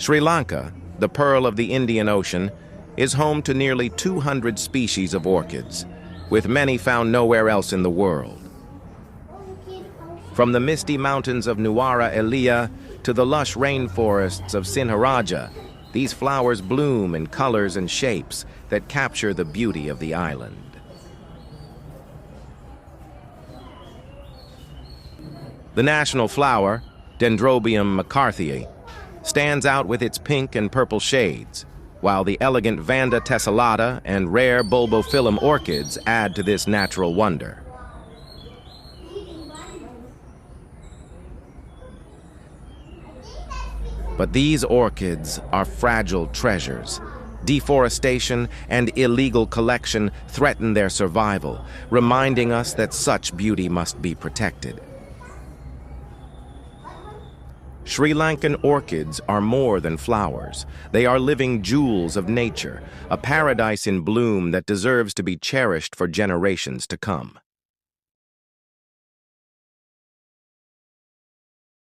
Sri Lanka, the pearl of the Indian Ocean, is home to nearly 200 species of orchids, with many found nowhere else in the world. From the misty mountains of Nuwara Eliya to the lush rainforests of Sinharaja, these flowers bloom in colors and shapes that capture the beauty of the island. The national flower, Dendrobium McCarthyii, stands out with its pink and purple shades, while the elegant Vanda tessellata and rare bulbophyllum orchids add to this natural wonder. But these orchids are fragile treasures. Deforestation and illegal collection threaten their survival, reminding us that such beauty must be protected. Sri Lankan orchids are more than flowers. They are living jewels of nature, a paradise in bloom that deserves to be cherished for generations to come.